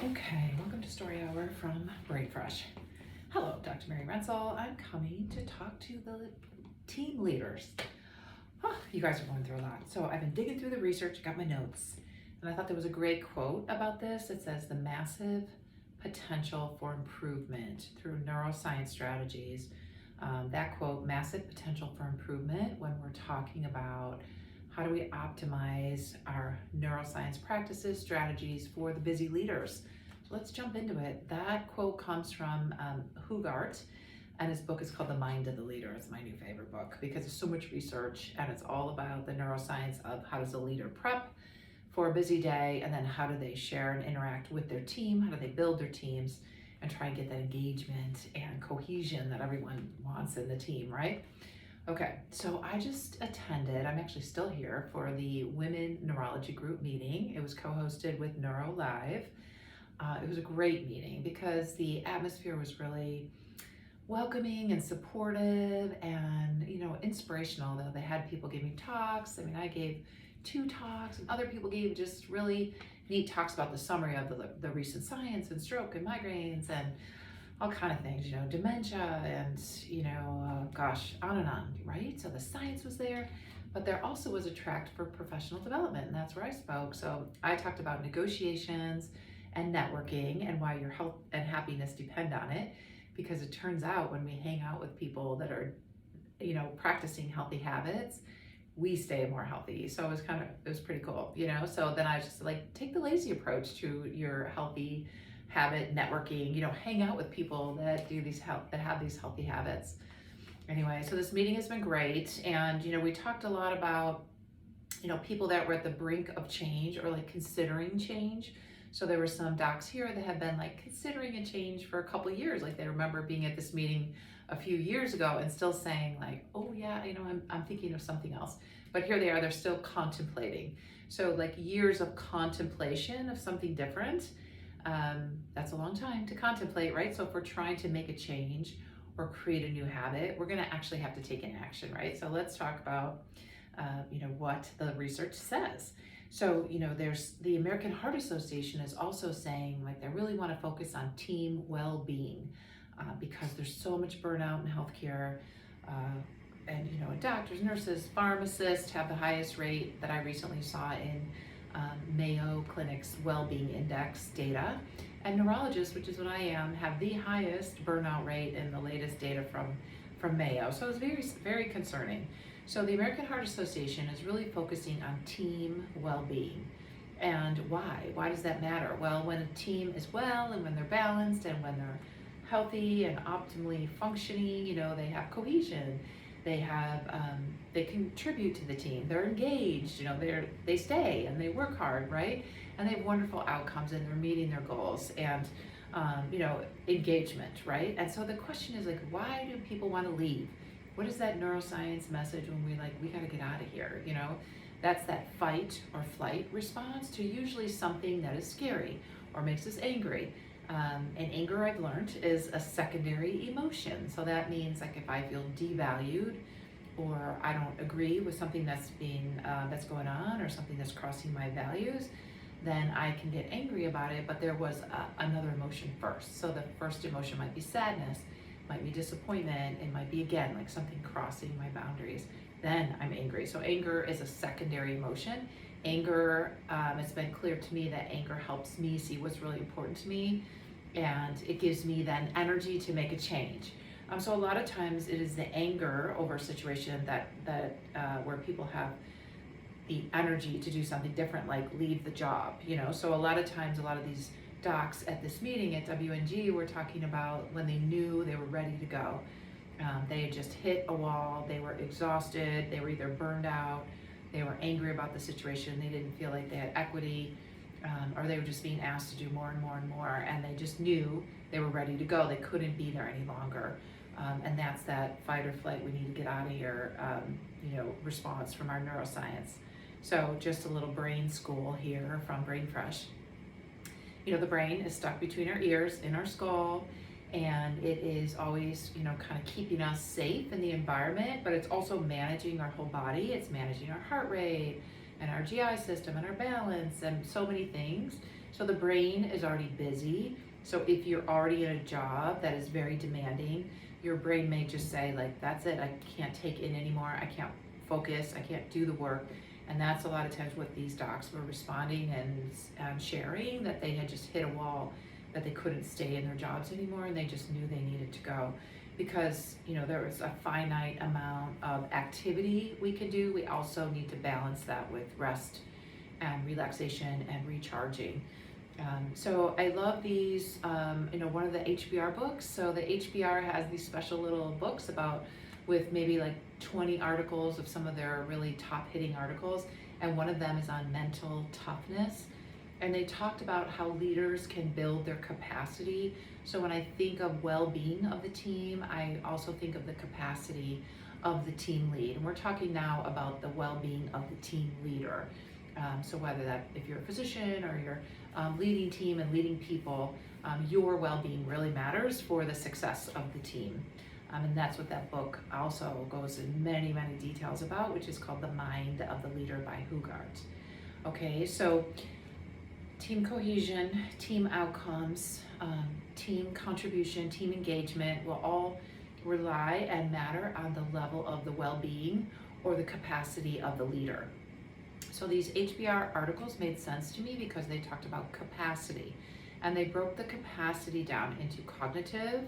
Okay, welcome to Story Hour from Brink. Hello, Dr. Mary Rensel. I'm coming to talk to the team leaders. You guys are going through a lot. So I've been digging through the research, got my notes, and I thought there was a great quote about this. It says, the massive potential for improvement through neuroscience strategies. That quote, massive potential for improvement, when we're talking about how do we optimize our neuroscience practices, strategies for the busy leaders. So let's jump into it. That quote comes from Hugart, and his book is called The Mind of the Leader. It's my new favorite book because there's so much research, and it's all about the neuroscience of how does a leader prep for a busy day, and then how do they share and interact with their team, how do they build their teams, and try and get that engagement and cohesion that everyone wants in the team, right? Okay, so I just attended, I'm actually still here, for the Women Neurology Group meeting. It was co-hosted with Neuro Live. It was a great meeting because the atmosphere was really welcoming and supportive and, inspirational. They had people giving talks. I gave 2 talks, and other people gave just really neat talks about the summary of the recent science and stroke and migraines and all kind of things, dementia and, on and on, right? So the science was there, but there also was a track for professional development, and that's where I spoke. So I talked about negotiations and networking and why your health and happiness depend on it, because it turns out when we hang out with people that are, practicing healthy habits, we stay more healthy. So it was pretty cool, So then I just take the lazy approach to your healthy habit networking, hang out with people that have these healthy habits. Anyway, so this meeting has been great. And, we talked a lot about, people that were at the brink of change or considering change. So there were some docs here that have been considering a change for a couple of years. They remember being at this meeting a few years ago and still saying oh yeah, I'm thinking of something else. But here they are, they're still contemplating. So years of contemplation of something different. That's a long time to contemplate, right? So if we're trying to make a change or create a new habit, we're going to actually have to take an action, right? So let's talk about, what the research says. So, there's the American Heart Association is also saying they really want to focus on team well-being because there's so much burnout in healthcare. And doctors, nurses, pharmacists have the highest rate that I recently saw in Mayo Clinic's Wellbeing Index data. And neurologists, which is what I am, have the highest burnout rate in the latest data from Mayo. So it's very, very concerning. So the American Heart Association is really focusing on team well-being. And why? Why does that matter? Well, when a team is well and when they're balanced and when they're healthy and optimally functioning, they have cohesion. They contribute to the team. They're engaged. They stay and they work hard, right? And they have wonderful outcomes and they're meeting their goals and engagement, right? And so the question is why do people want to leave? What is that neuroscience message when we got to get out of here? That's that fight or flight response to usually something that is scary or makes us angry. And anger, I've learned, is a secondary emotion. So that means if I feel devalued or I don't agree with something that's going on or something that's crossing my values, then I can get angry about it. But there was another emotion first. So the first emotion might be sadness, might be disappointment. It might be again something crossing my boundaries. Then I'm angry. So anger is a secondary emotion. Anger, it's been clear to me that anger helps me see what's really important to me, and it gives me then energy to make a change. So a lot of times it is the anger over a situation that where people have the energy to do something different, like leave the job. So a lot of times, a lot of these docs at this meeting at WNG were talking about when they knew they were ready to go. They had just hit a wall. They were exhausted. They were either burned out. They were angry about the situation. They didn't feel like they had equity, or they were just being asked to do more and more and more. And they just knew they were ready to go. They couldn't be there any longer. And that's that fight or flight, we need to get out of here, response from our neuroscience. So just a little brain school here from Brain Fresh. The brain is stuck between our ears in our skull, and it is always, kind of keeping us safe in the environment, but it's also managing our whole body. It's managing our heart rate and our GI system and our balance and so many things. So the brain is already busy. So if you're already in a job that is very demanding, your brain may just say like, that's it, I can't take in anymore, I can't focus, I can't do the work. And that's a lot of times what these docs were responding and sharing, that they had just hit a wall, that they couldn't stay in their jobs anymore, and they just knew they needed to go. Because, you know, there was a finite amount of activity we could do. We also need to balance that with rest and relaxation and recharging. So I love these, one of the HBR books. So the HBR has these special little books with maybe like 20 articles of some of their really top hitting articles. And one of them is on mental toughness. And they talked about how leaders can build their capacity. So when I think of well-being of the team, I also think of the capacity of the team lead. And we're talking now about the well-being of the team leader. So whether that, if you're a physician or you're leading team and leading people, your well-being really matters for the success of the team. And that's what that book also goes in many, many details about, which is called The Mind of the Leader by Hugart. Okay, so team cohesion, team outcomes, team contribution, team engagement will all rely and matter on the level of the well-being or the capacity of the leader. So these HBR articles made sense to me because they talked about capacity, and they broke the capacity down into cognitive,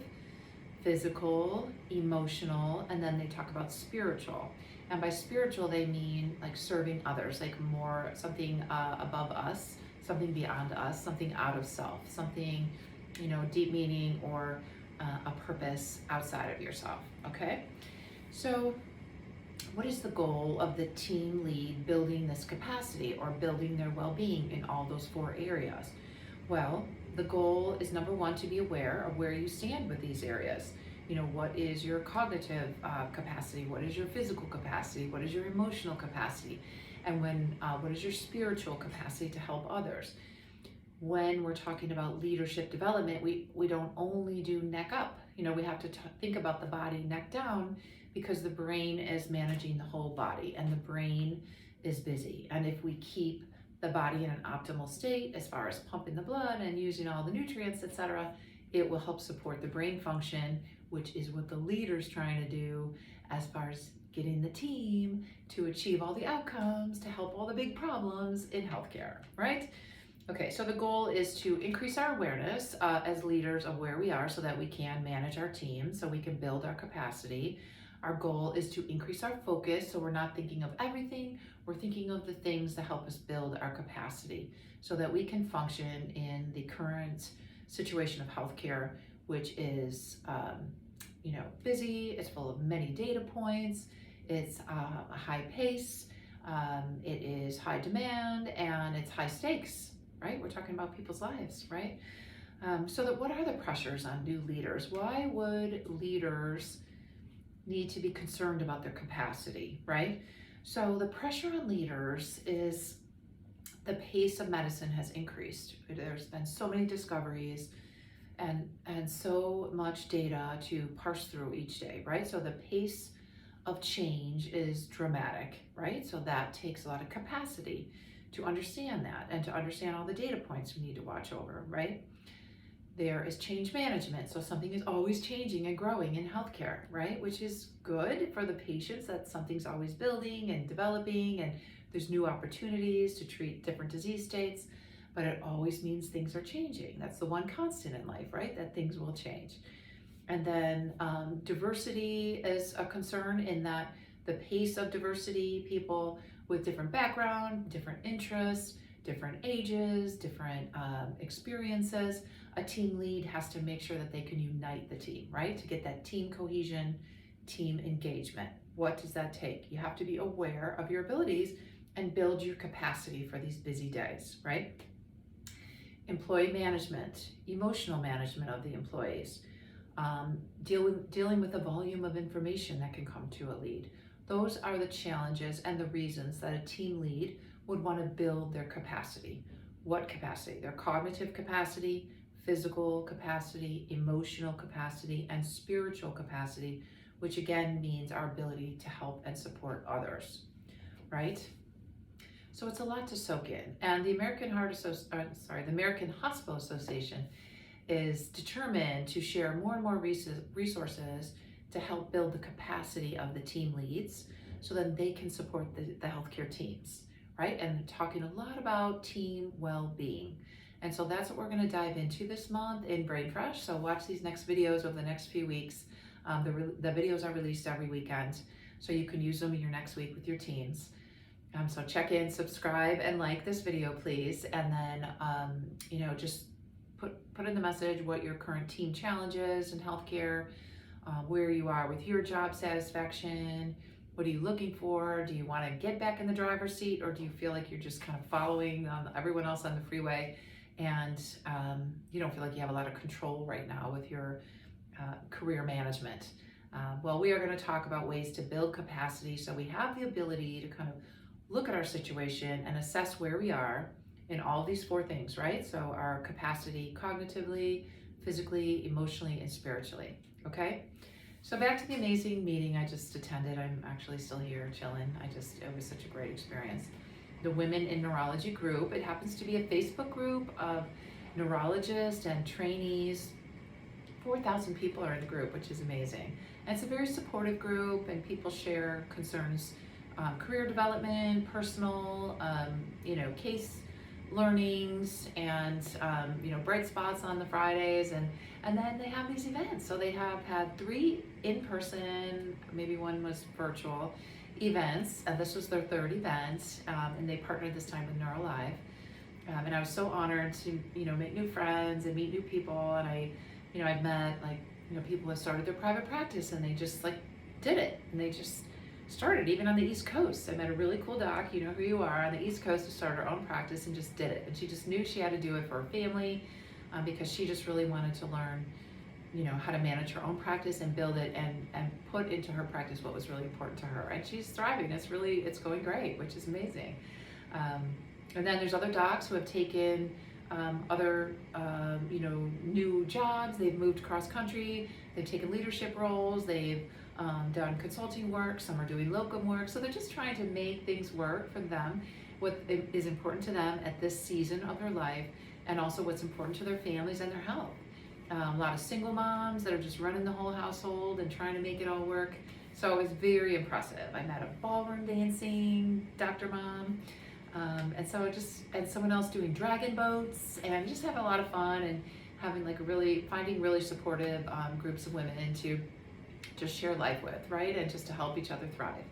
physical, emotional, and then they talk about spiritual. And by spiritual, they mean like serving others, like more something above us, something beyond us, something out of self, something, deep meaning or a purpose outside of yourself, okay? So what is the goal of the team lead building this capacity or building their well-being in all those 4 areas? Well, the goal is, number one, to be aware of where you stand with these areas. What is your cognitive capacity? What is your physical capacity? What is your emotional capacity? And what is your spiritual capacity to help others? When we're talking about leadership development, we don't only do neck up. We have to think about the body neck down, because the brain is managing the whole body and the brain is busy. And if we keep the body in an optimal state as far as pumping the blood and using all the nutrients, etc., it will help support the brain function, which is what the leader's trying to do as far as getting the team to achieve all the outcomes, to help all the big problems in healthcare, right? Okay, so the goal is to increase our awareness as leaders of where we are so that we can manage our team, so we can build our capacity. Our goal is to increase our focus, so we're not thinking of everything, we're thinking of the things that help us build our capacity so that we can function in the current situation of healthcare, which is busy, it's full of many data points, it's a high pace, it is high demand, and it's high stakes, right? We're talking about people's lives, right? What are the pressures on new leaders? Why would leaders need to be concerned about their capacity, right? So the pressure on leaders is the pace of medicine has increased. There's been so many discoveries and so much data to parse through each day, right? So the pace of change is dramatic, right? So that takes a lot of capacity to understand that and to understand all the data points we need to watch over, right? There is change management. So something is always changing and growing in healthcare, right? Which is good for the patients, that something's always building and developing, and there's new opportunities to treat different disease states, but it always means things are changing. That's the one constant in life, right? That things will change. And then diversity is a concern in that the pace of diversity, people with different background, different interests, different ages, different experiences, a team lead has to make sure that they can unite the team, right? To get that team cohesion, team engagement. What does that take? You have to be aware of your abilities and build your capacity for these busy days, right? Employee management, emotional management of the employees, dealing with the volume of information that can come to a lead. Those are the challenges and the reasons that a team lead would want to build their capacity. What capacity? Their cognitive capacity, physical capacity, emotional capacity, and spiritual capacity, which again means our ability to help and support others, right? So it's a lot to soak in. And the the American Hospital Association is determined to share more and more resources to help build the capacity of the team leads so that they can support the healthcare teams, right? And they're talking a lot about team well-being. And so that's what we're going to dive into this month in Brain Fresh. So watch these next videos over the next few weeks. The videos are released every weekend, so you can use them in your next week with your teams. So check in, subscribe, and like this video, please. And then, just put in the message what your current team challenge is in healthcare, where you are with your job satisfaction. What are you looking for? Do you want to get back in the driver's seat, or do you feel like you're just kind of following everyone else on the freeway, and you don't feel like you have a lot of control right now with your career management? Well, we are going to talk about ways to build capacity so we have the ability to kind of look at our situation and assess where we are in all these 4 things, right? So our capacity cognitively, physically, emotionally, and spiritually, okay? So back to the amazing meeting I just attended. I'm actually still here chilling. It was such a great experience. The Women in Neurology group, it happens to be a Facebook group of neurologists and trainees. 4,000 people are in the group, which is amazing. And it's a very supportive group, and people share concerns, career development, personal, case learnings, and bright spots on the Fridays, and then they have these events. So they have had 3 in-person, maybe one was virtual events. This was their 3rd event, and they partnered this time with Neurolive. And I was so honored to make new friends and meet new people. And I've met people who have started their private practice, and they just did it, and they just started even on the East Coast. I met a really cool doc, you know who you are, on the East Coast, who started her own practice and just did it. And she just knew she had to do it for her family, because she just really wanted to learn, how to manage her own practice and build it and put into her practice what was really important to her. And she's thriving. It's going great, which is amazing. And then there's other docs who have taken other new jobs. They've moved cross country. They've taken leadership roles. They've done consulting work. Some are doing locum work. So they're just trying to make things work for them, what is important to them at this season of their life, and also what's important to their families and their health. A lot of single moms that are just running the whole household and trying to make it all work. So it was very impressive. I met a ballroom dancing Dr. Mom, and someone else doing dragon boats, and just having a lot of fun and having finding really supportive groups of women to just share life with, right? And just to help each other thrive.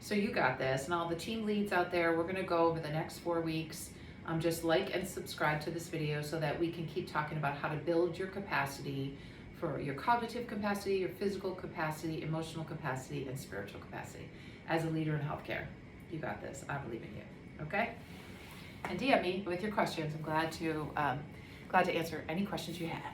So you got this, and all the team leads out there, we're gonna go over the next 4 weeks. Just like and subscribe to this video so that we can keep talking about how to build your capacity for your cognitive capacity, your physical capacity, emotional capacity, and spiritual capacity as a leader in healthcare. You got this, I believe in you, okay? And DM me with your questions. I'm glad to answer any questions you have.